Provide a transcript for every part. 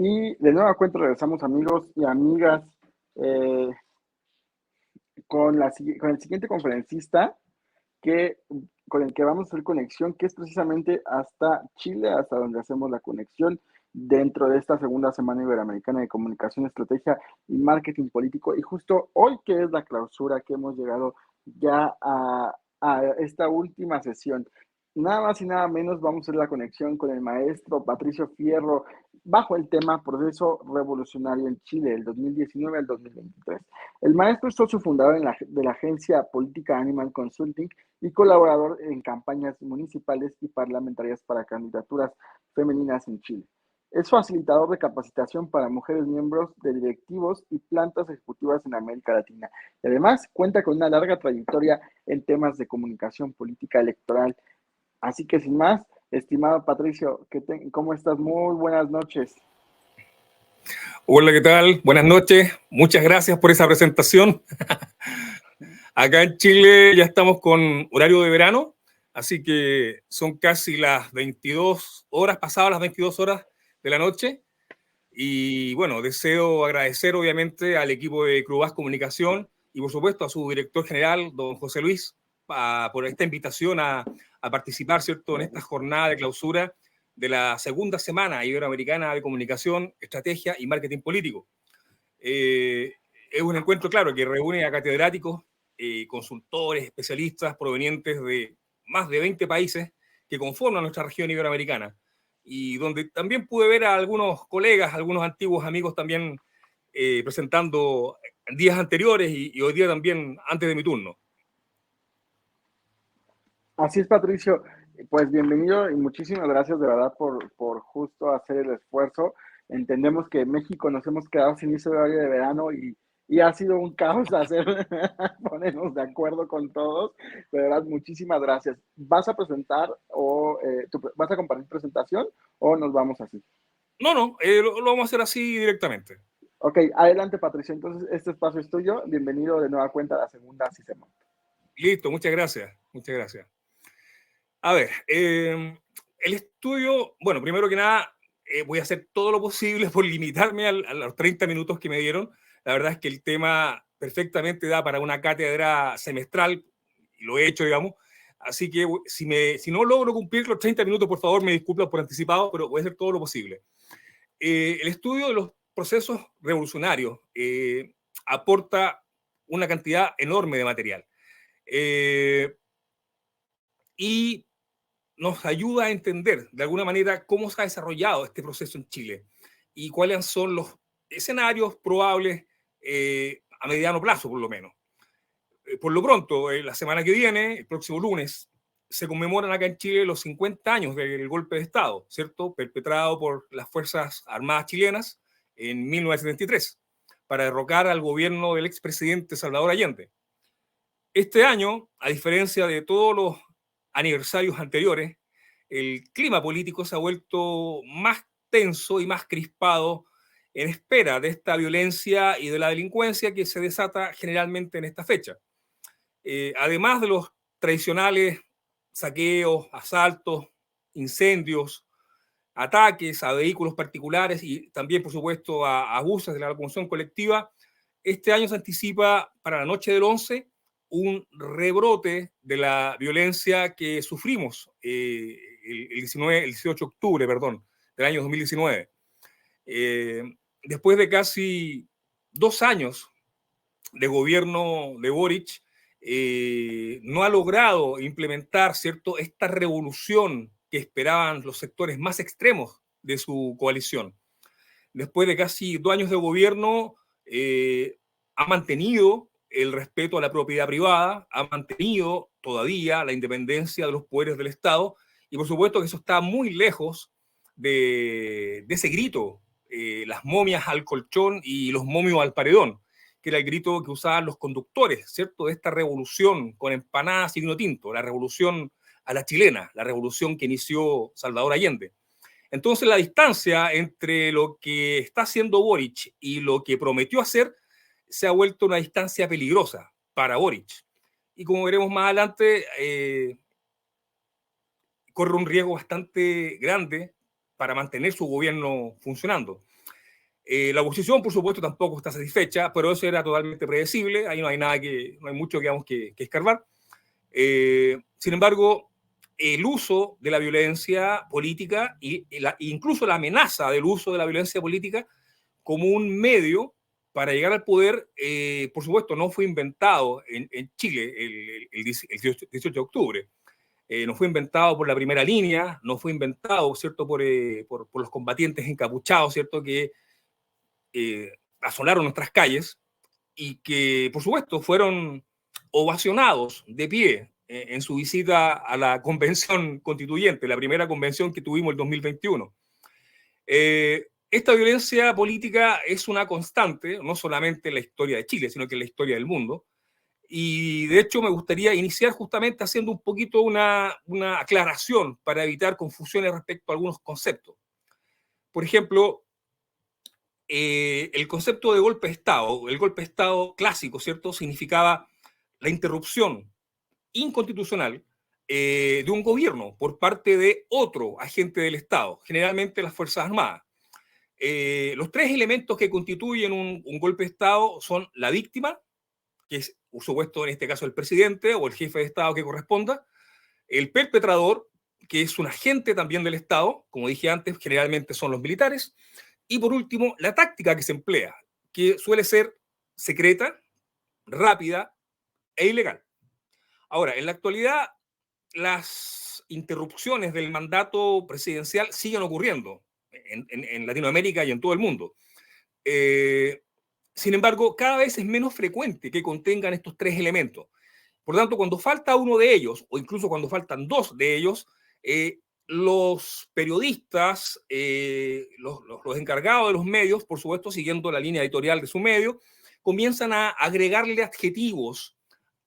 Y de nueva cuenta regresamos, amigos y amigas, eh, con el siguiente conferencista que, con el que vamos a hacer conexión, que es precisamente hasta Chile, hasta donde hacemos la conexión dentro de esta segunda semana iberoamericana de comunicación, estrategia y marketing político. Y justo hoy, que es la clausura, que hemos llegado ya a esta última sesión, nada más y nada menos vamos a hacer la conexión con el maestro Patricio Fierro bajo el tema Proceso Revolucionario en Chile, del 2019 al 2023. El maestro es socio fundador de la agencia política Animal Consulting y colaborador en campañas municipales y parlamentarias para candidaturas femeninas en Chile. Es facilitador de capacitación para mujeres miembros de directivos y plantas ejecutivas en América Latina. Y además cuenta con una larga trayectoria en temas de comunicación política electoral. Así que sin más, estimado Patricio, ¿cómo estás? Muy buenas noches. Hola, ¿qué tal? Buenas noches. Muchas gracias por esa presentación. Acá en Chile ya estamos con horario de verano, así que son casi las 22 horas, pasadas las 22 horas de la noche. Y bueno, deseo agradecer obviamente al equipo de Crubás Comunicación y por supuesto a su director general, don José Luis, por esta invitación a participar, ¿cierto?, en esta jornada de clausura de la segunda semana iberoamericana de comunicación, estrategia y marketing político. Es un encuentro, claro, que reúne a catedráticos, consultores, especialistas provenientes de más de 20 países que conforman nuestra región iberoamericana y donde también pude ver a algunos colegas, algunos antiguos amigos también presentando días anteriores y hoy día también antes de mi turno. Así es, Patricio. Pues bienvenido y muchísimas gracias de verdad por justo hacer el esfuerzo. Entendemos que en México nos hemos quedado sin ese horario de verano y ha sido un caos hacer ponernos de acuerdo con todos. De verdad, muchísimas gracias. ¿Vas a presentar o vas a compartir presentación o nos vamos así? No, lo vamos a hacer así directamente. Ok, adelante, Patricio. Entonces, este espacio es tuyo. Bienvenido de nueva cuenta a la segunda CISEMO. Listo, muchas gracias. Muchas gracias. A ver, el estudio, bueno, primero que nada, voy a hacer todo lo posible por limitarme a los 30 minutos que me dieron. La verdad es que el tema perfectamente da para una cátedra semestral, y lo he hecho, digamos. Así que si no logro cumplir los 30 minutos, por favor, me disculpo por anticipado, pero voy a hacer todo lo posible. El estudio de los procesos revolucionarios aporta una cantidad enorme de material. Y nos ayuda a entender de alguna manera cómo se ha desarrollado este proceso en Chile y cuáles son los escenarios probables a mediano plazo, por lo menos. Por lo pronto, la semana que viene, el próximo lunes, se conmemoran acá en Chile los 50 años del golpe de Estado, ¿cierto?, perpetrado por las Fuerzas Armadas chilenas en 1973 para derrocar al gobierno del expresidente Salvador Allende. Este año, a diferencia de todos los aniversarios anteriores, el clima político se ha vuelto más tenso y más crispado en espera de esta violencia y de la delincuencia que se desata generalmente en esta fecha. Además de los tradicionales saqueos, asaltos, incendios, ataques a vehículos particulares y también, por supuesto, a buses de la locomoción colectiva, este año se anticipa para la noche del 11 un rebrote de la violencia que sufrimos el 18 de octubre, del año 2019. Después de casi 2 años de gobierno de Boric, no ha logrado implementar, ¿cierto?, esta revolución que esperaban los sectores más extremos de su coalición. Después de casi 2 años de gobierno, ha mantenido el respeto a la propiedad privada, ha mantenido todavía la independencia de los poderes del Estado, y por supuesto que eso está muy lejos de ese grito, las momias al colchón y los momios al paredón, que era el grito que usaban los conductores, ¿cierto?, de esta revolución con empanadas y vino tinto, la revolución a la chilena, la revolución que inició Salvador Allende. Entonces la distancia entre lo que está haciendo Boric y lo que prometió hacer se ha vuelto una distancia peligrosa para Boric. Y como veremos más adelante, corre un riesgo bastante grande para mantener su gobierno funcionando. La oposición, por supuesto, tampoco está satisfecha, pero eso era totalmente predecible. Ahí no hay nada no hay mucho que escarbar. Sin embargo, el uso de la violencia política incluso la amenaza del uso de la violencia política como un medio para llegar al poder, por supuesto, no fue inventado en Chile el 18 de octubre. No fue inventado por la primera línea, no fue inventado, ¿cierto?, por los combatientes encapuchados, ¿cierto?, que asolaron nuestras calles y que, por supuesto, fueron ovacionados de pie en su visita a la convención constituyente, la primera convención que tuvimos el 2021. Esta violencia política es una constante, no solamente en la historia de Chile, sino que en la historia del mundo. Y de hecho me gustaría iniciar justamente haciendo un poquito una aclaración para evitar confusiones respecto a algunos conceptos. Por ejemplo, el concepto de golpe de Estado, el golpe de Estado clásico, ¿cierto?, significaba la interrupción inconstitucional de un gobierno por parte de otro agente del Estado, generalmente las Fuerzas Armadas. Los tres elementos que constituyen un golpe de Estado son la víctima, que es, por supuesto, en este caso el presidente o el jefe de Estado que corresponda, el perpetrador, que es un agente también del Estado, como dije antes, generalmente son los militares, y por último, la táctica que se emplea, que suele ser secreta, rápida e ilegal. Ahora, en la actualidad, las interrupciones del mandato presidencial siguen ocurriendo en Latinoamérica y en todo el mundo. Sin embargo, cada vez es menos frecuente que contengan estos tres elementos. Por lo tanto, cuando falta uno de ellos, o incluso cuando faltan dos de ellos, los periodistas, los encargados de los medios, por supuesto, siguiendo la línea editorial de su medio, comienzan a agregarle adjetivos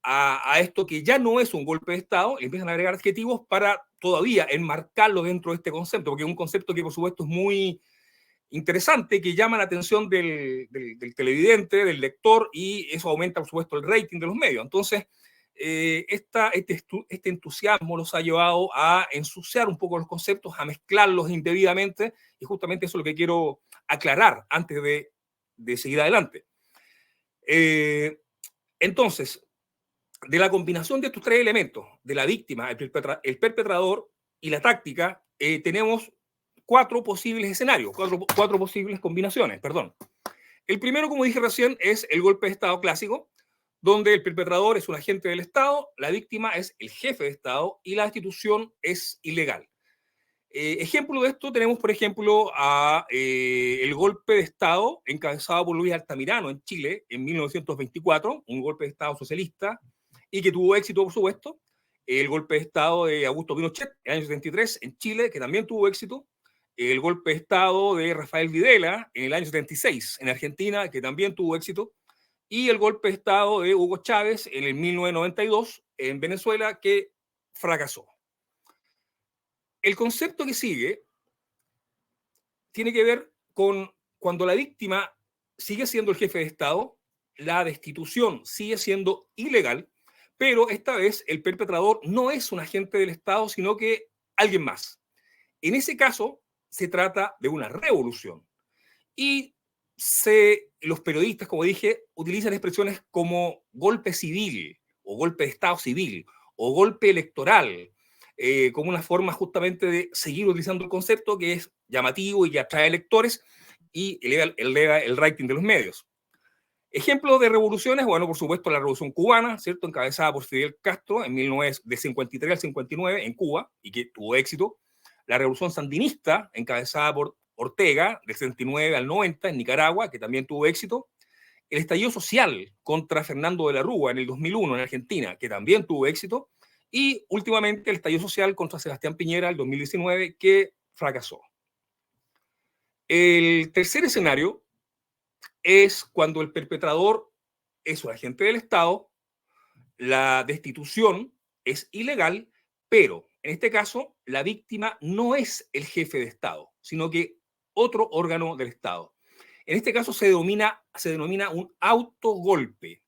a esto que ya no es un golpe de Estado, le empiezan a agregar adjetivos para todavía enmarcarlo dentro de este concepto, porque es un concepto que, por supuesto, es muy interesante, que llama la atención del televidente, del lector, y eso aumenta, por supuesto, el rating de los medios. Entonces, este entusiasmo los ha llevado a ensuciar un poco los conceptos, a mezclarlos indebidamente, y justamente eso es lo que quiero aclarar antes de seguir adelante. Entonces, de la combinación de estos tres elementos, de la víctima, el perpetrador y la táctica, tenemos cuatro posibles escenarios, cuatro posibles combinaciones, perdón. El primero, como dije recién, es el golpe de Estado clásico, donde el perpetrador es un agente del Estado, la víctima es el jefe de Estado y la destitución es ilegal. Ejemplo de esto tenemos, por ejemplo, el golpe de Estado encabezado por Luis Altamirano en Chile en 1924, un golpe de Estado socialista y que tuvo éxito, por supuesto. El golpe de Estado de Augusto Pinochet en el año 73 en Chile, que también tuvo éxito. El golpe de Estado de Rafael Videla en el año 76 en Argentina, que también tuvo éxito. Y el golpe de Estado de Hugo Chávez en el 1992 en Venezuela, que fracasó. El concepto que sigue tiene que ver con cuando la víctima sigue siendo el jefe de Estado, la destitución sigue siendo ilegal, pero esta vez el perpetrador no es un agente del Estado, sino que alguien más. En ese caso, se trata de una revolución. Y los periodistas, como dije, utilizan expresiones como golpe civil, o golpe de Estado civil, o golpe electoral, como una forma justamente de seguir utilizando el concepto que es llamativo y que atrae lectores y eleva el rating de los medios. Ejemplos de revoluciones, bueno, por supuesto, la Revolución Cubana, ¿cierto?, encabezada por Fidel Castro en 1953 al 59 en Cuba y que tuvo éxito. La Revolución Sandinista, encabezada por Ortega, del 79 al 90 en Nicaragua, que también tuvo éxito. El estallido social contra Fernando de la Rúa en el 2001 en Argentina, que también tuvo éxito. Y últimamente el estallido social contra Sebastián Piñera en el 2019, que fracasó. El tercer escenario es cuando el perpetrador es un agente del Estado, la destitución es ilegal, pero en este caso la víctima no es el jefe de Estado, sino que otro órgano del Estado. En este caso se denomina un autogolpe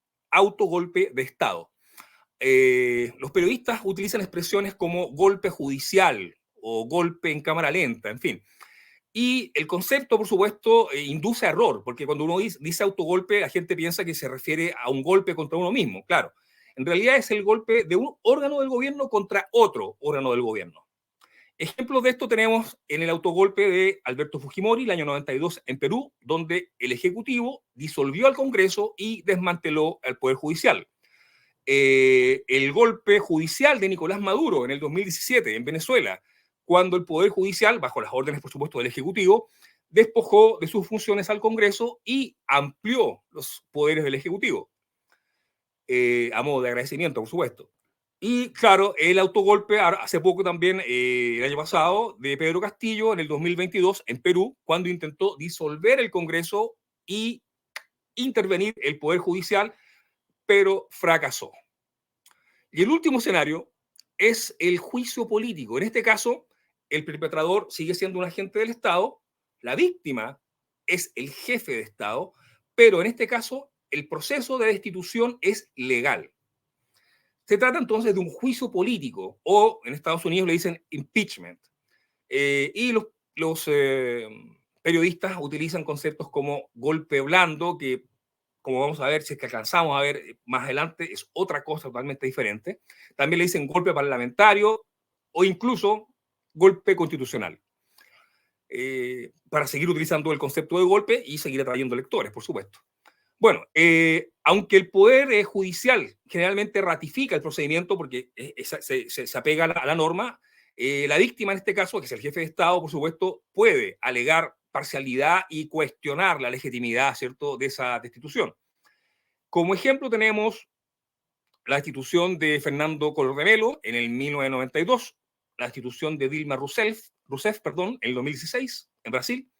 de Estado. Los periodistas utilizan expresiones como golpe judicial o golpe en cámara lenta, en fin. Y el concepto, por supuesto, induce a error, porque cuando uno dice autogolpe, la gente piensa que se refiere a un golpe contra uno mismo. Claro, en realidad es el golpe de un órgano del gobierno contra otro órgano del gobierno. Ejemplos de esto tenemos en el autogolpe de Alberto Fujimori, el año 92 en Perú, donde el Ejecutivo disolvió al Congreso y desmanteló al Poder Judicial. El golpe judicial de Nicolás Maduro en el 2017 en Venezuela, cuando el Poder Judicial, bajo las órdenes, por supuesto, del Ejecutivo, despojó de sus funciones al Congreso y amplió los poderes del Ejecutivo, a modo de agradecimiento, por supuesto. Y claro, el autogolpe hace poco también, el año pasado, de Pedro Castillo en el 2022 en Perú, cuando intentó disolver el Congreso y intervenir el Poder Judicial, pero fracasó. Y el último escenario es el juicio político. En este caso, el perpetrador sigue siendo un agente del Estado, la víctima es el jefe de Estado, pero en este caso el proceso de destitución es legal. Se trata entonces de un juicio político, o en Estados Unidos le dicen impeachment. Y los periodistas utilizan conceptos como golpe blando, que como vamos a ver, si es que alcanzamos a ver más adelante, es otra cosa totalmente diferente. También le dicen golpe parlamentario o incluso golpe constitucional. Para seguir utilizando el concepto de golpe y seguir atrayendo lectores, por supuesto. Bueno, aunque el Poder Judicial generalmente ratifica el procedimiento porque se apega a la norma, la víctima en este caso, que es el jefe de Estado, por supuesto, puede alegar parcialidad y cuestionar la legitimidad, ¿cierto?, de esa destitución. Como ejemplo tenemos la destitución de Fernando Collor de Mello en el 1992, la destitución de Dilma Rousseff, en el 2016 en Brasil,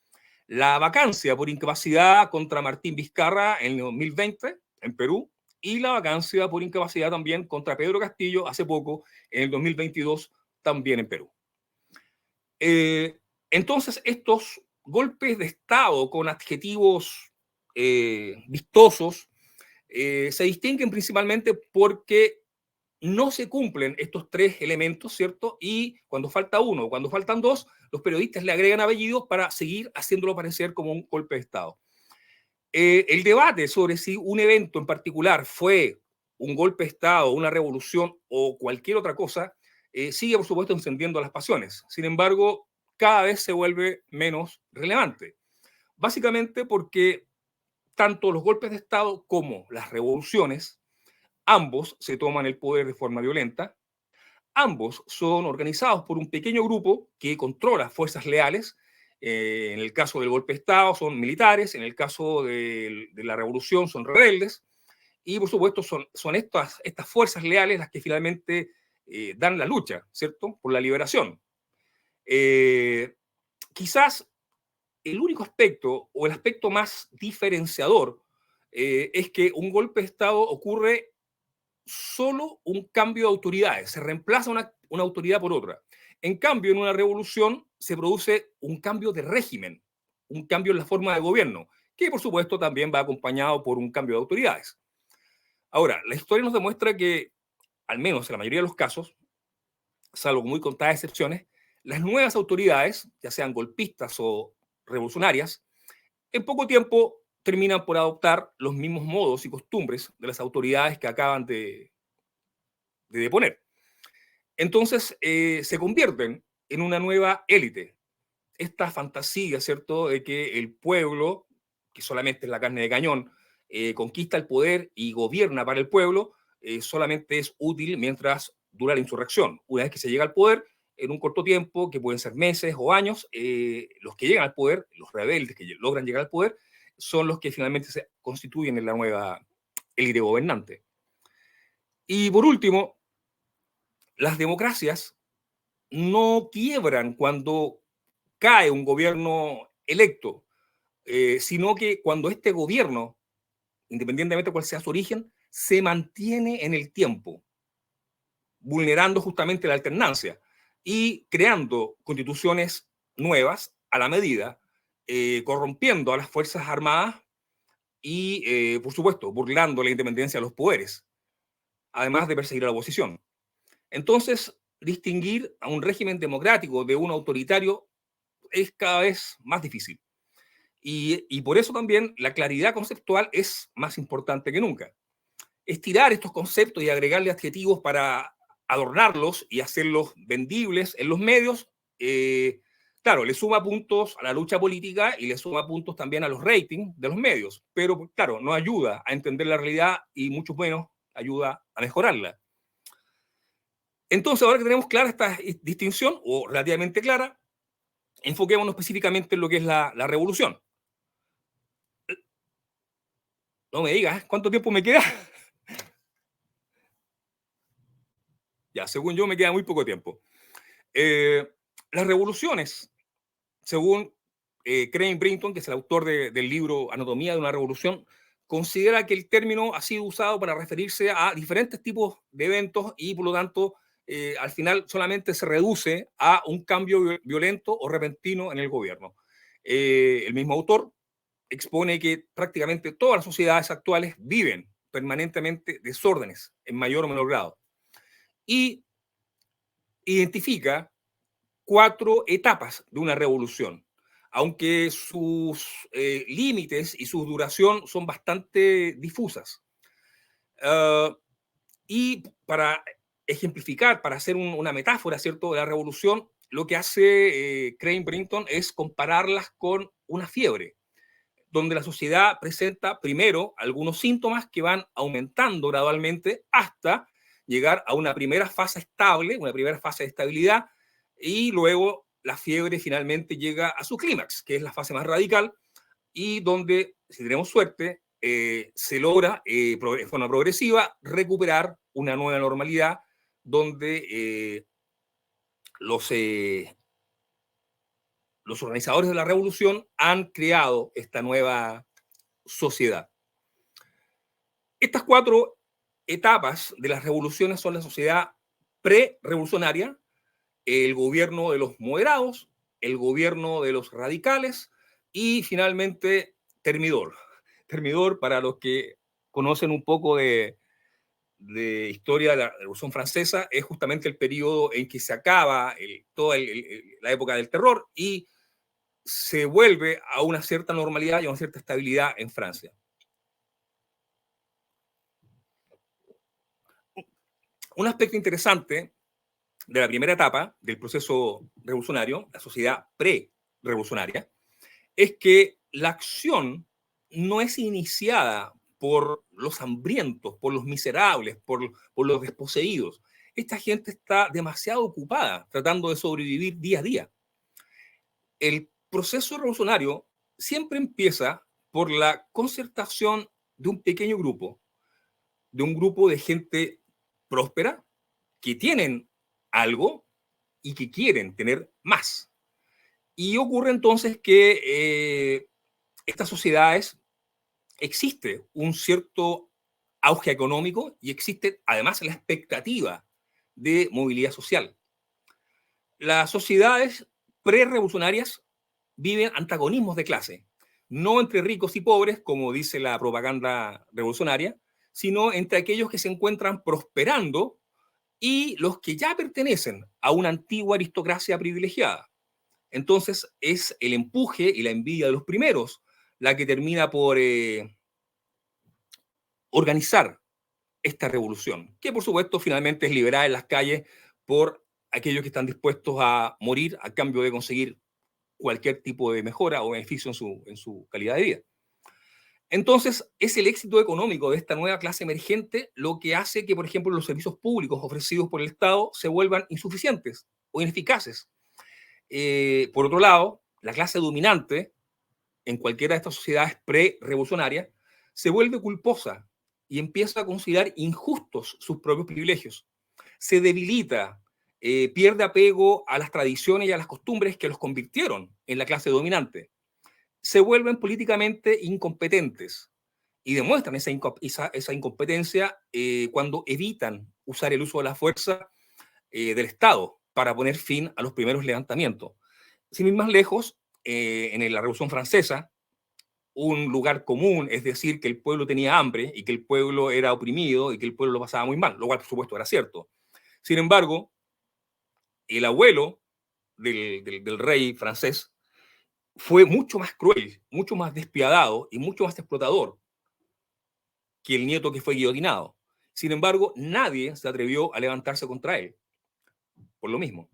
la vacancia por incapacidad contra Martín Vizcarra en el 2020 en Perú y la vacancia por incapacidad también contra Pedro Castillo hace poco en el 2022 también en Perú. Entonces estos golpes de Estado con adjetivos vistosos se distinguen principalmente porque no se cumplen estos tres elementos, ¿cierto? Y cuando falta uno, cuando faltan dos, los periodistas le agregan apellidos para seguir haciéndolo parecer como un golpe de Estado. El debate sobre si un evento en particular fue un golpe de Estado, una revolución o cualquier otra cosa, sigue, por supuesto, encendiendo las pasiones. Sin embargo, cada vez se vuelve menos relevante. Básicamente porque tanto los golpes de Estado como las revoluciones, ambos se toman el poder de forma violenta, ambos son organizados por un pequeño grupo que controla fuerzas leales. En el caso del golpe de Estado son militares, en el caso de la revolución son rebeldes, y por supuesto son estas fuerzas leales las que finalmente dan la lucha, ¿cierto?, por la liberación. Quizás el único aspecto o el aspecto más diferenciador es que un golpe de Estado ocurre solo un cambio de autoridades, se reemplaza una autoridad por otra. En cambio, en una revolución se produce un cambio de régimen, un cambio en la forma de gobierno, que por supuesto también va acompañado por un cambio de autoridades. Ahora, la historia nos demuestra que, al menos en la mayoría de los casos, salvo muy contadas excepciones, las nuevas autoridades, ya sean golpistas o revolucionarias, en poco tiempo terminan por adoptar los mismos modos y costumbres de las autoridades que acaban de deponer. Entonces se convierten en una nueva élite. Esta fantasía, ¿cierto?, de que el pueblo, que solamente es la carne de cañón, conquista el poder y gobierna para el pueblo, solamente es útil mientras dura la insurrección. Una vez que se llega al poder, en un corto tiempo, que pueden ser meses o años, los que llegan al poder, los rebeldes que logran llegar al poder, son los que finalmente se constituyen en la nueva élite gobernante. Y por último, las democracias no quiebran cuando cae un gobierno electo, sino que cuando este gobierno, independientemente de cuál sea su origen, se mantiene en el tiempo, vulnerando justamente la alternancia y creando constituciones nuevas a la medida, corrompiendo a las Fuerzas Armadas y, por supuesto, burlando la independencia de los poderes, además de perseguir a la oposición. Entonces, distinguir a un régimen democrático de un autoritario es cada vez más difícil. Y por eso también la claridad conceptual es más importante que nunca. Estirar estos conceptos y agregarle adjetivos para adornarlos y hacerlos vendibles en los medios, claro, le suma puntos a la lucha política y le suma puntos también a los ratings de los medios, pero claro, no ayuda a entender la realidad y mucho menos ayuda a mejorarla. Entonces, ahora que tenemos clara esta distinción, o relativamente clara, enfoquémonos específicamente en lo que es la revolución. No me digas, ¿cuánto tiempo me queda? Ya, según yo me queda muy poco tiempo. Las revoluciones, según Crane Brinton, que es el autor del libro Anatomía de una revolución, considera que el término ha sido usado para referirse a diferentes tipos de eventos y por lo tanto al final solamente se reduce a un cambio violento o repentino en el gobierno. El mismo autor expone que prácticamente todas las sociedades actuales viven permanentemente desórdenes en mayor o menor grado y identifica 4 etapas de una revolución, aunque sus límites y su duración son bastante difusas. Y para ejemplificar, para hacer una metáfora, ¿cierto?, de la revolución, lo que hace Crane Brinton es compararlas con una fiebre, donde la sociedad presenta primero algunos síntomas que van aumentando gradualmente hasta llegar a una primera fase estable, una primera fase de estabilidad, y luego la fiebre finalmente llega a su clímax, que es la fase más radical, y donde, si tenemos suerte, se logra de forma progresiva recuperar una nueva normalidad donde los organizadores de la revolución han creado esta nueva sociedad. Estas 4 etapas de las revoluciones son la sociedad pre-revolucionaria, el gobierno de los moderados, el gobierno de los radicales y finalmente Termidor. Termidor, para los que conocen un poco de historia de la Revolución Francesa, es justamente el periodo en que se acaba toda la época del terror y se vuelve a una cierta normalidad y a una cierta estabilidad en Francia. Un aspecto interesante de la primera etapa del proceso revolucionario, la sociedad pre-revolucionaria, es que la acción no es iniciada por los hambrientos, por los miserables, por los desposeídos. Esta gente está demasiado ocupada tratando de sobrevivir día a día. El proceso revolucionario siempre empieza por la concertación de un pequeño grupo, de un grupo de gente próspera que tienen algo y que quieren tener más. Y ocurre entonces que estas sociedades existe un cierto auge económico y existe además la expectativa de movilidad social. Las sociedades pre-revolucionarias viven antagonismos de clase, no entre ricos y pobres, como dice la propaganda revolucionaria, sino entre aquellos que se encuentran prosperando y los que ya pertenecen a una antigua aristocracia privilegiada. Entonces es el empuje y la envidia de los primeros la que termina por organizar esta revolución, que por supuesto finalmente es liberada en las calles por aquellos que están dispuestos a morir a cambio de conseguir cualquier tipo de mejora o beneficio en su calidad de vida. Entonces, es el éxito económico de esta nueva clase emergente lo que hace que, por ejemplo, los servicios públicos ofrecidos por el Estado se vuelvan insuficientes o ineficaces. Por otro lado, la clase dominante en cualquiera de estas sociedades pre-revolucionarias se vuelve culposa y empieza a considerar injustos sus propios privilegios. Se debilita, pierde apego a las tradiciones y a las costumbres que los convirtieron en la clase dominante. Se vuelven políticamente incompetentes y demuestran esa incompetencia cuando evitan usar el uso de la fuerza del Estado para poner fin a los primeros levantamientos. Sin ir más lejos, en la Revolución Francesa, un lugar común, es decir, que el pueblo tenía hambre y que el pueblo era oprimido y que el pueblo lo pasaba muy mal, lo cual por supuesto era cierto. Sin embargo, el abuelo del rey francés fue mucho más cruel, mucho más despiadado y mucho más explotador que el nieto que fue guillotinado. Sin embargo, nadie se atrevió a levantarse contra él, por lo mismo.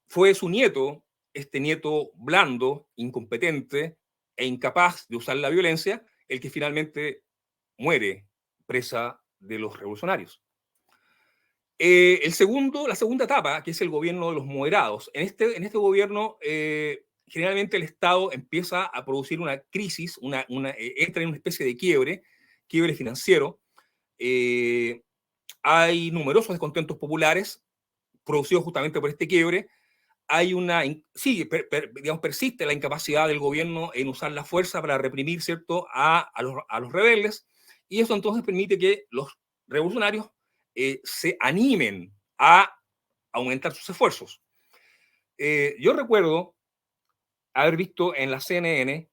Fue su nieto, este nieto blando, incompetente e incapaz de usar la violencia, el que finalmente muere presa de los revolucionarios. La segunda etapa, que es el gobierno de los moderados. En este gobierno, generalmente el Estado empieza a producir una crisis, entra en una especie de quiebre financiero. Hay numerosos descontentos populares producidos justamente por este quiebre. Hay sí, digamos, persiste la incapacidad del gobierno en usar la fuerza para reprimir, ¿cierto?, a los rebeldes, y eso entonces permite que los revolucionarios se animen a aumentar sus esfuerzos. Yo recuerdo haber visto en la CNN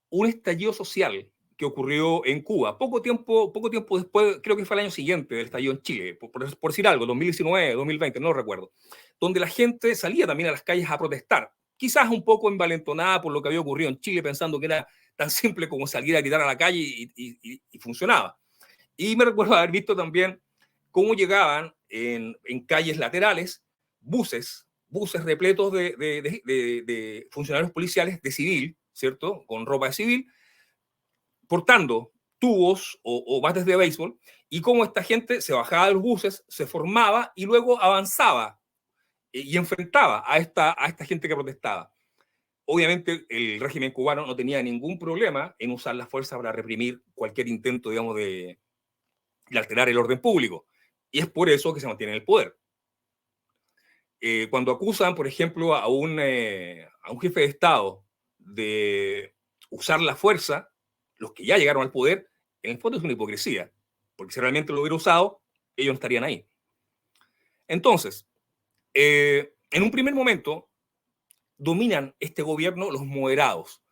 un estallido social que ocurrió en Cuba, poco tiempo después, creo que fue el año siguiente del estallido en Chile, por decir algo, 2019, 2020, no lo recuerdo, donde la gente salía también a las calles a protestar, quizás un poco envalentonada por lo que había ocurrido en Chile, pensando que era tan simple como salir a gritar a la calle y funcionaba. Y me recuerdo haber visto también cómo llegaban en calles laterales buses repletos de funcionarios policiales de civil, ¿cierto?, con ropa de civil, portando tubos o bates de béisbol, y cómo esta gente se bajaba de los buses, se formaba y luego avanzaba y enfrentaba a esta gente que protestaba. Obviamente el régimen cubano no tenía ningún problema en usar la fuerza para reprimir cualquier intento, digamos, de alterar el orden público. Y es por eso que se mantiene en el poder. Cuando acusan, por ejemplo, a un jefe de Estado de usar la fuerza, los que ya llegaron al poder, en el fondo es una hipocresía, porque si realmente lo hubiera usado, ellos no estarían ahí. Entonces, en un primer momento, dominan este gobierno los moderados,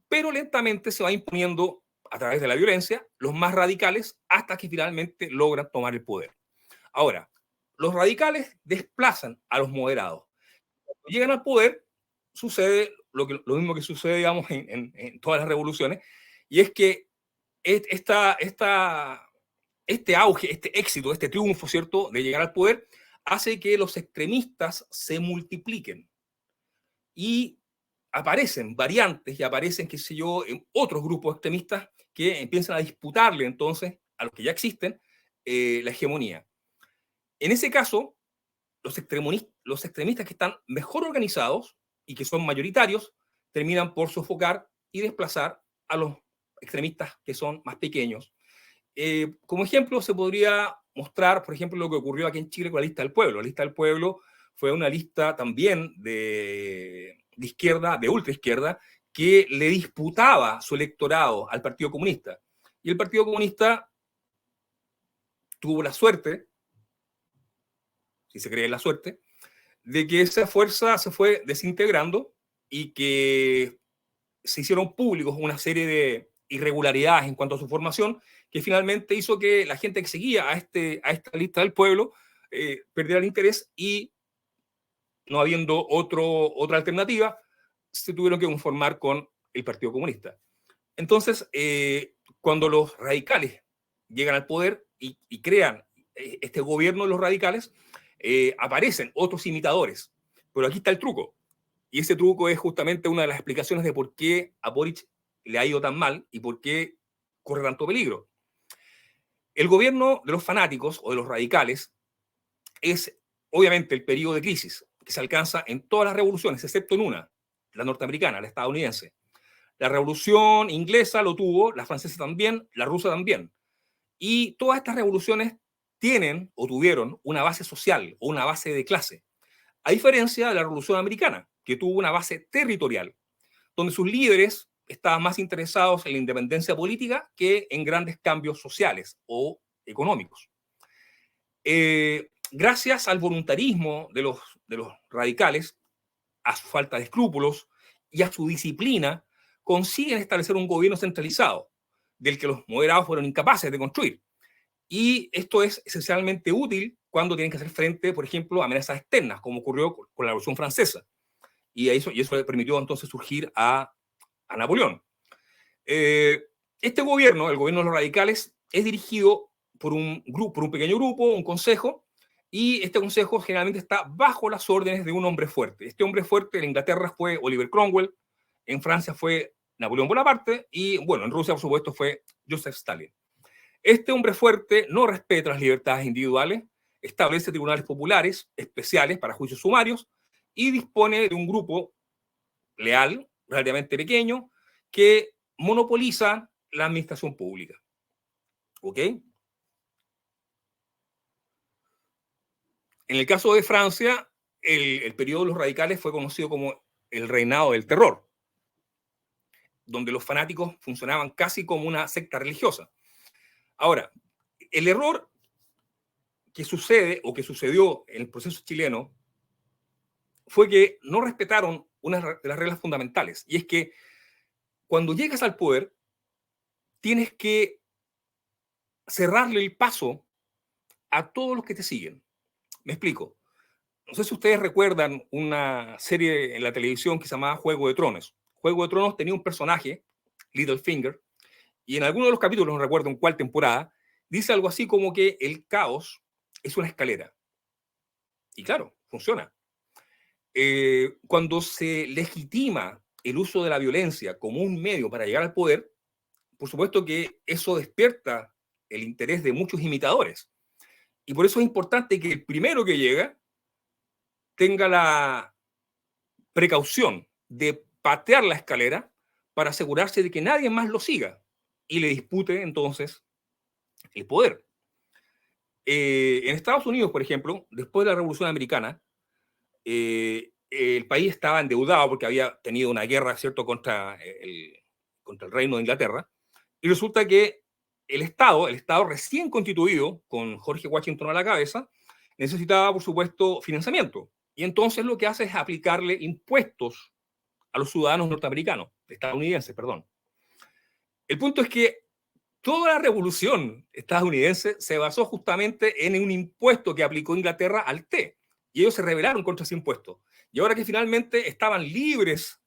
pero lentamente se va imponiendo a través de la violencia los más radicales hasta que finalmente logran tomar el poder. Ahora, los radicales desplazan a los moderados. Cuando llegan al poder, sucede lo mismo que sucede, digamos, en todas las revoluciones, y es que este auge, este éxito, este triunfo, ¿cierto?, de llegar al poder, hace que los extremistas se multipliquen. Y aparecen variantes y aparecen, qué sé yo, otros grupos extremistas que empiezan a disputarle entonces a los que ya existen la hegemonía. En ese caso, los extremistas que están mejor organizados y que son mayoritarios terminan por sofocar y desplazar a los extremistas que son más pequeños. Como ejemplo, se podría mostrar, por ejemplo, lo que ocurrió aquí en Chile con la Lista del Pueblo. La Lista del Pueblo fue una lista también de izquierda, de ultraizquierda, que le disputaba su electorado al Partido Comunista. Y el Partido Comunista tuvo la suerte, si se cree en la suerte, de que esa fuerza se fue desintegrando y que se hicieron públicos una serie de irregularidades en cuanto a su formación, que finalmente hizo que la gente que seguía a esta lista del pueblo perdiera el interés y, no habiendo otra alternativa, se tuvieron que conformar con el Partido Comunista. Entonces, cuando los radicales llegan al poder y crean este gobierno de los radicales, aparecen otros imitadores. Pero aquí está el truco. Y ese truco es justamente una de las explicaciones de por qué a Boric le ha ido tan mal y por qué corre tanto peligro. El gobierno de los fanáticos o de los radicales es obviamente el periodo de crisis que se alcanza en todas las revoluciones, excepto en una, la norteamericana, la estadounidense. La revolución inglesa lo tuvo, la francesa también, la rusa también. Y todas estas revoluciones tienen o tuvieron una base social o una base de clase, a diferencia de la revolución americana, que tuvo una base territorial, donde sus líderes estaban más interesados en la independencia política que en grandes cambios sociales o económicos. Gracias al voluntarismo de los radicales, a su falta de escrúpulos y a su disciplina, consiguen establecer un gobierno centralizado, del que los moderados fueron incapaces de construir. Y esto es esencialmente útil cuando tienen que hacer frente, por ejemplo, a amenazas externas, como ocurrió con la Revolución Francesa. y eso le permitió entonces surgir a Napoleón. Este gobierno, el gobierno de los radicales, es dirigido por un pequeño grupo, un consejo, y este consejo generalmente está bajo las órdenes de un hombre fuerte. Este hombre fuerte en Inglaterra fue Oliver Cromwell, en Francia fue Napoleón Bonaparte, y bueno, en Rusia, por supuesto, fue Joseph Stalin. Este hombre fuerte no respeta las libertades individuales, establece tribunales populares especiales para juicios sumarios y dispone de un grupo leal, relativamente pequeño, que monopoliza la administración pública. ¿Ok? En el caso de Francia, el periodo de los radicales fue conocido como el reinado del terror, donde los fanáticos funcionaban casi como una secta religiosa. Ahora, el error que sucede o que sucedió en el proceso chileno fue que no respetaron una de las reglas fundamentales, y es que cuando llegas al poder tienes que cerrarle el paso a todos los que te siguen. Me explico. No sé si ustedes recuerdan una serie en la televisión que se llamaba Juego de Tronos. Juego de Tronos tenía un personaje, Littlefinger, y en alguno de los capítulos, no recuerdo en cuál temporada, dice algo así como que el caos es una escalera. Y claro, funciona. Cuando se legitima el uso de la violencia como un medio para llegar al poder, por supuesto que eso despierta el interés de muchos imitadores. Y por eso es importante que el primero que llega tenga la precaución de patear la escalera para asegurarse de que nadie más lo siga y le dispute entonces el poder. En Estados Unidos, por ejemplo, después de la Revolución Americana, el país estaba endeudado porque había tenido una guerra, ¿cierto?, contra el Reino de Inglaterra, y resulta que el Estado recién constituido, con George Washington a la cabeza, necesitaba, por supuesto, financiamiento. Y entonces lo que hace es aplicarle impuestos a los ciudadanos norteamericanos, estadounidenses, perdón. El punto es que toda la revolución estadounidense se basó justamente en un impuesto que aplicó Inglaterra al té, y ellos se rebelaron contra ese impuesto. Y ahora que finalmente estaban libres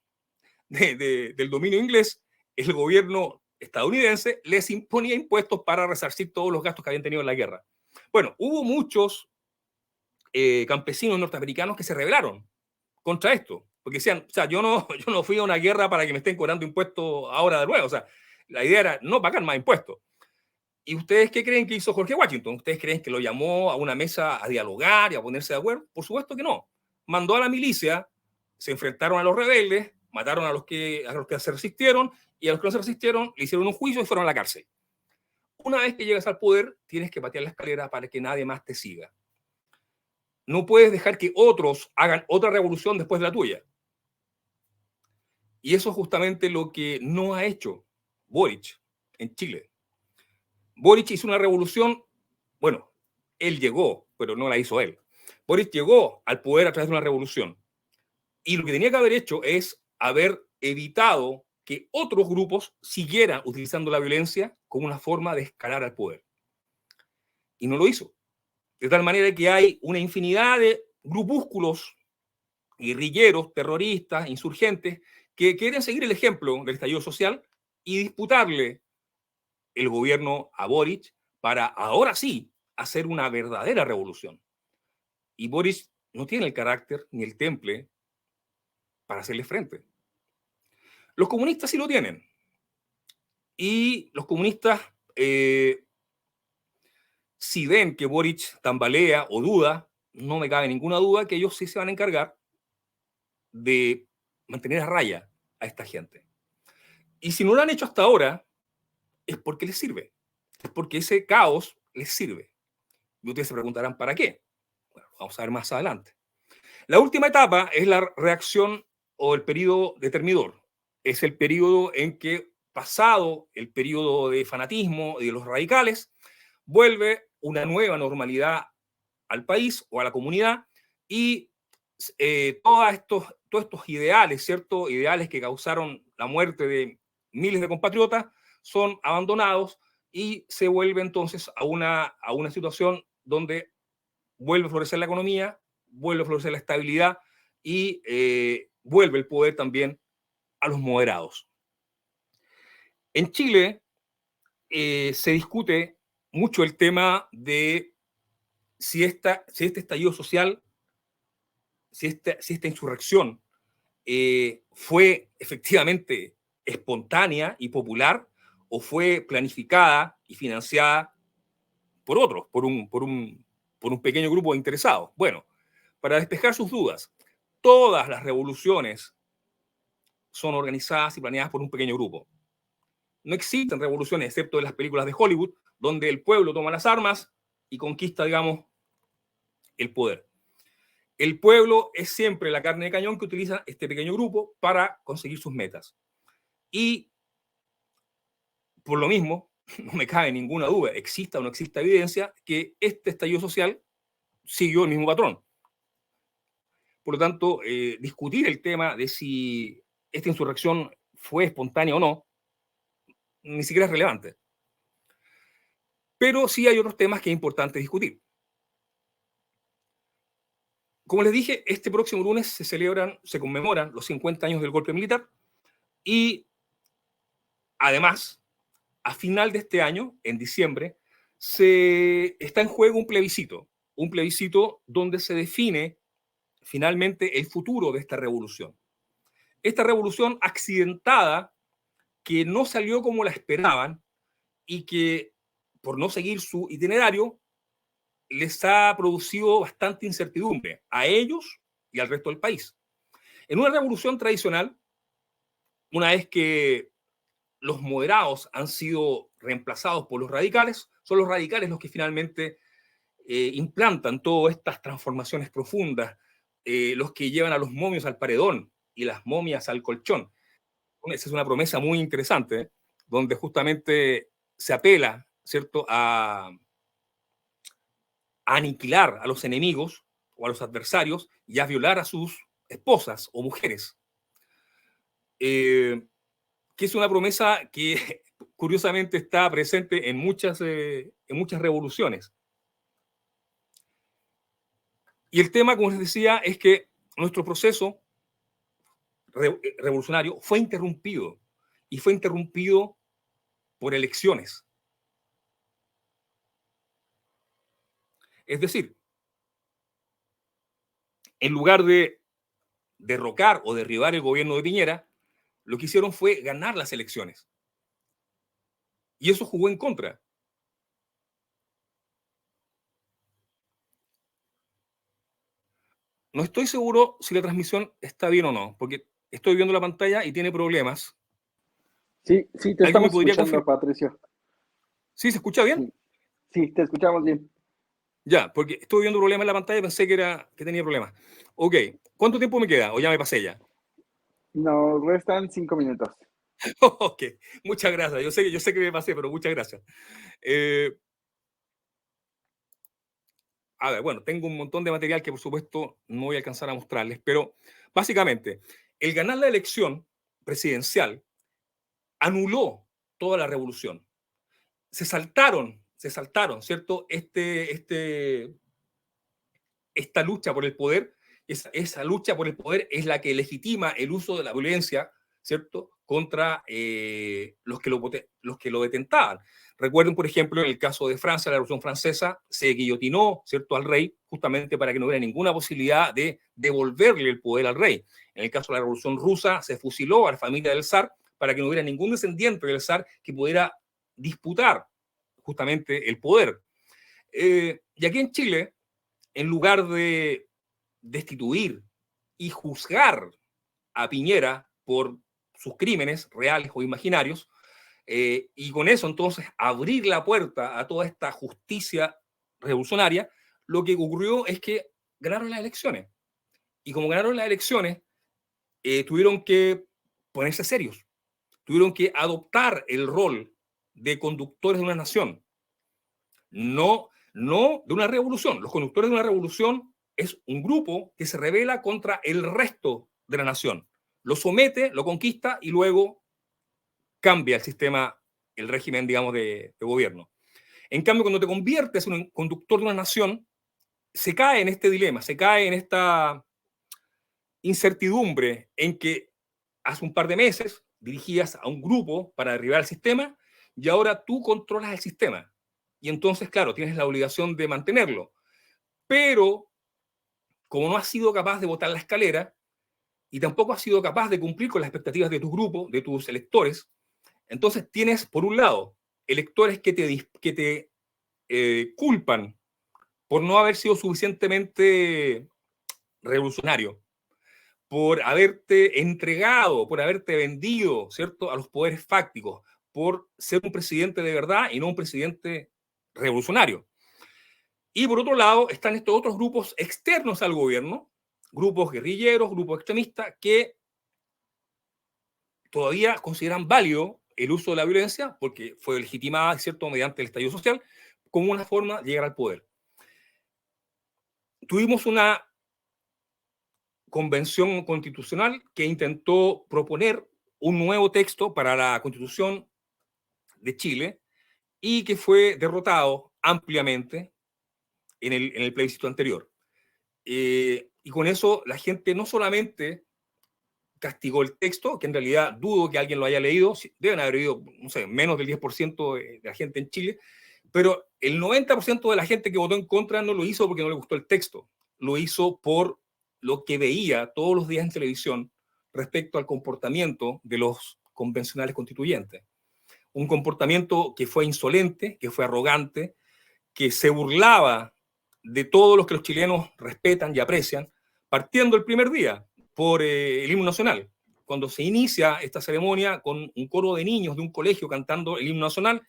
del dominio inglés, el gobierno estadounidense les imponía impuestos para resarcir todos los gastos que habían tenido en la guerra. Bueno, hubo muchos campesinos norteamericanos que se rebelaron contra esto, porque decían, o sea, yo no fui a una guerra para que me estén cobrando impuestos ahora de nuevo, o sea, la idea era no pagar más impuestos. ¿Y ustedes qué creen que hizo George Washington? ¿Ustedes creen que lo llamó a una mesa a dialogar y a ponerse de acuerdo? Por supuesto que no. Mandó a la milicia, se enfrentaron a los rebeldes, mataron a los que se resistieron, y a los que no se resistieron le hicieron un juicio y fueron a la cárcel. Una vez que llegas al poder, tienes que patear la escalera para que nadie más te siga. No puedes dejar que otros hagan otra revolución después de la tuya. Y eso es justamente lo que no ha hecho Boric en Chile. Boric hizo una revolución, bueno, él llegó, pero no la hizo él. Boric llegó al poder a través de una revolución. Y lo que tenía que haber hecho es haber evitado que otros grupos siguieran utilizando la violencia como una forma de escalar al poder. Y no lo hizo. De tal manera que hay una infinidad de grupúsculos, guerrilleros, terroristas, insurgentes, que quieren seguir el ejemplo del estallido social y disputarle el gobierno a Boric para ahora sí hacer una verdadera revolución. Y Boric no tiene el carácter ni el temple para hacerle frente. Los comunistas sí lo tienen. Y los comunistas, si ven que Boric tambalea o duda, no me cabe ninguna duda que ellos sí se van a encargar de mantener a raya a esta gente. Y si no lo han hecho hasta ahora, es porque les sirve. Es porque ese caos les sirve. Y ustedes se preguntarán, ¿para qué? Bueno, vamos a ver más adelante. La última etapa es la reacción o el periodo de Termidor. Es el periodo en que, pasado el periodo de fanatismo y de los radicales, vuelve una nueva normalidad al país o a la comunidad, y todos estos ideales, ¿cierto? Ideales que causaron la muerte de miles de compatriotas son abandonados y se vuelve entonces a una situación donde vuelve a florecer la economía, vuelve a florecer la estabilidad y vuelve el poder también a los moderados. En Chile se discute mucho el tema de si este estallido social, si esta insurrección fue efectivamente espontánea y popular o fue planificada y financiada por otros, por un pequeño grupo de interesados. Bueno, para despejar sus dudas, todas las revoluciones son organizadas y planeadas por un pequeño grupo. No existen revoluciones, excepto en las películas de Hollywood, donde el pueblo toma las armas y conquista, digamos, el poder. El pueblo es siempre la carne de cañón que utiliza este pequeño grupo para conseguir sus metas. Y por lo mismo, no me cabe ninguna duda, exista o no exista evidencia, que este estallido social siguió el mismo patrón. Por lo tanto, discutir el tema de si esta insurrección fue espontánea o no, ni siquiera es relevante. Pero sí hay otros temas que es importante discutir. Como les dije, este próximo lunes se conmemoran los 50 años del golpe militar y además, a final de este año, en diciembre, está en juego un plebiscito donde se define finalmente el futuro de esta revolución. Esta revolución accidentada que no salió como la esperaban y que, por no seguir su itinerario, les ha producido bastante incertidumbre a ellos y al resto del país. En una revolución tradicional, una vez que los moderados han sido reemplazados por los radicales, son los radicales los que finalmente implantan todas estas transformaciones profundas, los que llevan a los momios al paredón y las momias al colchón. Esa es una promesa muy interesante, donde justamente se apela, ¿cierto?, a aniquilar a los enemigos o a los adversarios y a violar a sus esposas o mujeres. Que es una promesa que curiosamente está presente en muchas revoluciones. Y el tema, como les decía, es que nuestro proceso revolucionario fue interrumpido, y fue interrumpido por elecciones. Es decir, en lugar de derrocar o derribar el gobierno de Piñera, lo que hicieron fue ganar las elecciones. Y eso jugó en contra. No estoy seguro si la transmisión está bien o no, porque estoy viendo la pantalla y tiene problemas. Sí, sí, te ¿Alguien me estamos podría escuchando, confirmar? Patricio. ¿Sí se escucha bien? Sí, sí, te escuchamos bien. Ya, porque estuve viendo problemas en la pantalla y pensé que tenía problemas. Ok, ¿cuánto tiempo me queda? O ya me pasé ya. Nos restan 5 minutos. Ok, muchas gracias. Yo sé que me pasé, pero muchas gracias. A ver, bueno, tengo un montón de material que por supuesto no voy a alcanzar a mostrarles, pero básicamente, el ganar la elección presidencial anuló toda la revolución. Se saltaron, ¿cierto? Esta lucha por el poder, esa lucha por el poder es la que legitima el uso de la violencia, ¿cierto?, contra los que lo detentaban. Recuerden, por ejemplo, en el caso de Francia, la Revolución Francesa, se guillotinó, ¿cierto?, al rey, justamente para que no hubiera ninguna posibilidad de devolverle el poder al rey. En el caso de la Revolución Rusa, se fusiló a la familia del zar para que no hubiera ningún descendiente del zar que pudiera disputar justamente el poder. Y aquí en Chile, en lugar de destituir y juzgar a Piñera por sus crímenes reales o imaginarios, y con eso entonces abrir la puerta a toda esta justicia revolucionaria, lo que ocurrió es que ganaron las elecciones. Y como ganaron las elecciones, tuvieron que ponerse serios, tuvieron que adoptar el rol de conductores de una nación, no de una revolución. Los conductores de una revolución es un grupo que se rebela contra el resto de la nación, lo somete, lo conquista y luego cambia el sistema, el régimen, digamos, de gobierno. En cambio, cuando te conviertes en un conductor de una nación, se cae en este dilema, se cae en incertidumbre en que hace un par de meses dirigías a un grupo para derribar el sistema y ahora tú controlas el sistema. Y entonces, claro, tienes la obligación de mantenerlo. Pero, como no has sido capaz de botar la escalera y tampoco has sido capaz de cumplir con las expectativas de tu grupo, de tus electores, entonces tienes, por un lado, electores que te culpan por no haber sido suficientemente revolucionario, por haberte entregado, por haberte vendido, ¿cierto?, a los poderes fácticos, por ser un presidente de verdad y no un presidente revolucionario. Y por otro lado están estos otros grupos externos al gobierno, grupos guerrilleros, grupos extremistas, que todavía consideran válido el uso de la violencia, porque fue legitimada, ¿cierto?, mediante el estallido social, como una forma de llegar al poder. Tuvimos una convención constitucional que intentó proponer un nuevo texto para la Constitución de Chile y que fue derrotado ampliamente en el plebiscito anterior. Y con eso la gente no solamente castigó el texto, que en realidad dudo que alguien lo haya leído, deben haber leído, no sé, menos del 10% de la gente en Chile, pero el 90% de la gente que votó en contra no lo hizo porque no le gustó el texto, lo hizo por lo que veía todos los días en televisión respecto al comportamiento de los convencionales constituyentes. Un comportamiento que fue insolente, que fue arrogante, que se burlaba de todos los que los chilenos respetan y aprecian, partiendo el primer día por el himno nacional. Cuando se inicia esta ceremonia con un coro de niños de un colegio cantando el himno nacional,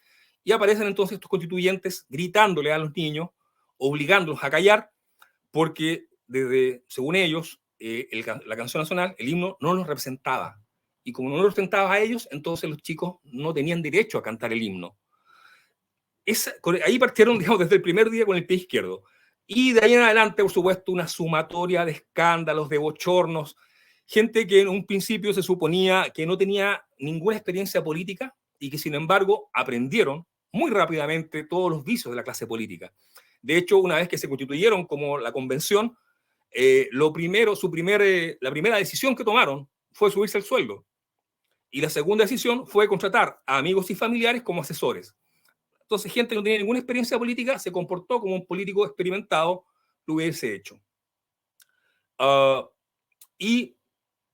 y aparecen entonces estos constituyentes gritándole a los niños, obligándolos a callar, porque desde, según ellos, la canción nacional, el himno, no los representaba. Y como no los representaba a ellos, entonces los chicos no tenían derecho a cantar el himno. Ahí partieron, digamos, desde el primer día con el pie izquierdo. Y de ahí en adelante, por supuesto, una sumatoria de escándalos, de bochornos, gente que en un principio se suponía que no tenía ninguna experiencia política y que, sin embargo, aprendieron muy rápidamente todos los vicios de la clase política. De hecho, una vez que se constituyeron como la convención, la primera decisión que tomaron fue subirse el sueldo. Y la segunda decisión fue contratar a amigos y familiares como asesores. Entonces, gente que no tenía ninguna experiencia política se comportó como un político experimentado lo hubiese hecho. Y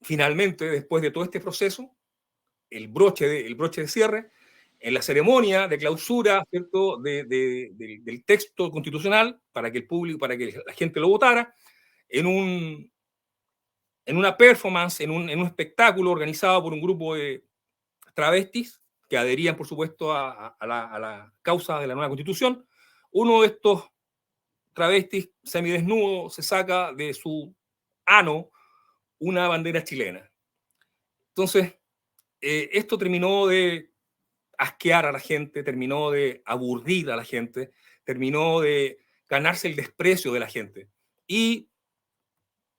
finalmente, después de todo este proceso, el broche de cierre, en la ceremonia de clausura, ¿cierto?, del texto constitucional para que el público, para que la gente lo votara, en una performance, en un espectáculo organizado por un grupo de travestis que adherían, por supuesto, a la causa de la nueva constitución. Uno de estos travestis semidesnudo se saca de su ano una bandera chilena. Entonces, esto terminó de asquear a la gente, terminó de aburrir a la gente, terminó de ganarse el desprecio de la gente. Y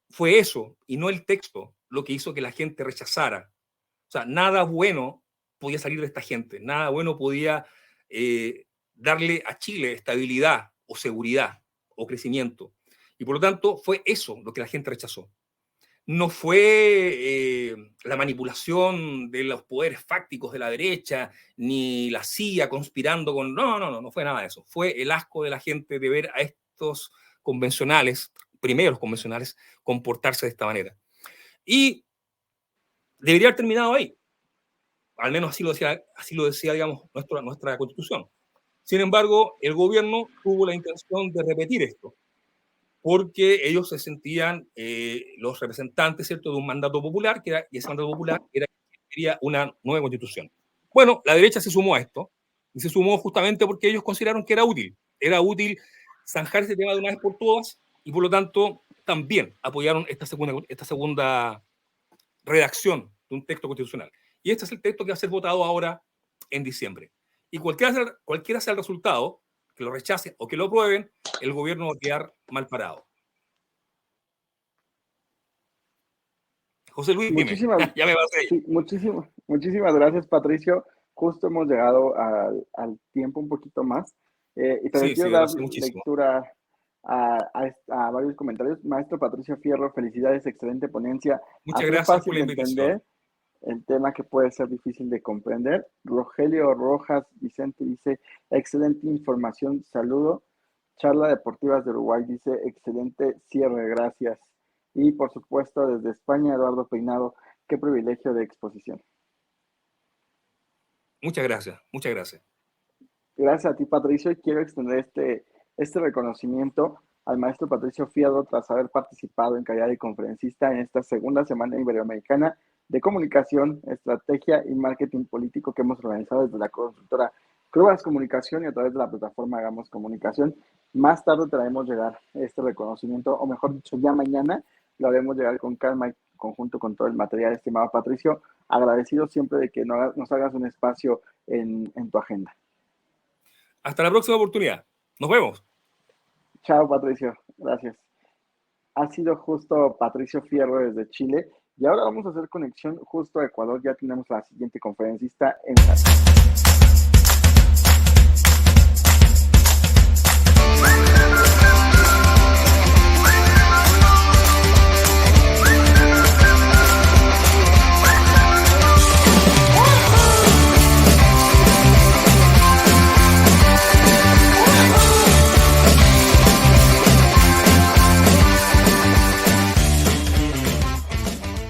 fue eso, y no el texto, lo que hizo que la gente rechazara. O sea, nada bueno podía salir de esta gente, nada bueno podía darle a Chile estabilidad o seguridad o crecimiento. Y por lo tanto fue eso lo que la gente rechazó. No fue la manipulación de los poderes fácticos de la derecha, ni la CIA conspirando con... No fue nada de eso. Fue el asco de la gente de ver a estos convencionales, primeros convencionales, comportarse de esta manera. Y debería haber terminado ahí. Al menos así lo decía, digamos, nuestra Constitución. Sin embargo, el gobierno tuvo la intención de repetir esto, porque ellos se sentían los representantes, ¿cierto?, de un mandato popular, y ese mandato popular era que quería una nueva Constitución. Bueno, la derecha se sumó a esto, y se sumó justamente porque ellos consideraron que era útil zanjar ese tema de una vez por todas, y por lo tanto también apoyaron esta segunda redacción de un texto constitucional. Y este es el texto que va a ser votado ahora en diciembre. Y cualquiera sea el resultado, que lo rechacen o que lo aprueben, el gobierno va a quedar mal parado. José Luis, dime. Ya me pasé. Sí, muchísimas gracias, Patricio. Justo hemos llegado al tiempo un poquito más. Y te quiero dar lectura a varios comentarios. Maestro Patricio Fierro, felicidades, excelente ponencia. Muchas Hacer gracias por fácil la de invitación. entender el tema que puede ser difícil de comprender. Rogelio Rojas Vicente dice, excelente información, saludo. Charla Deportivas de Uruguay dice, excelente cierre, gracias. Y por supuesto, desde España, Eduardo Peinado, qué privilegio de exposición. Muchas gracias, muchas gracias. Gracias a ti, Patricio, y quiero extender este reconocimiento al maestro Patricio Fierro tras haber participado en calidad de conferencista en esta segunda semana iberoamericana de comunicación, estrategia y marketing político que hemos organizado desde la consultora Crubas Comunicación y a través de la plataforma Hagamos Comunicación. Más tarde traemos llegar este reconocimiento, o mejor dicho, ya mañana lo haremos llegar con calma y conjunto con todo el material, estimado Patricio. Agradecido siempre de que nos hagas un espacio en tu agenda. Hasta la próxima oportunidad. Nos vemos. Chao, Patricio. Gracias. Ha sido justo Patricio Fierro desde Chile. Y ahora vamos a hacer conexión justo a Ecuador. Ya tenemos la siguiente conferencista en Santa.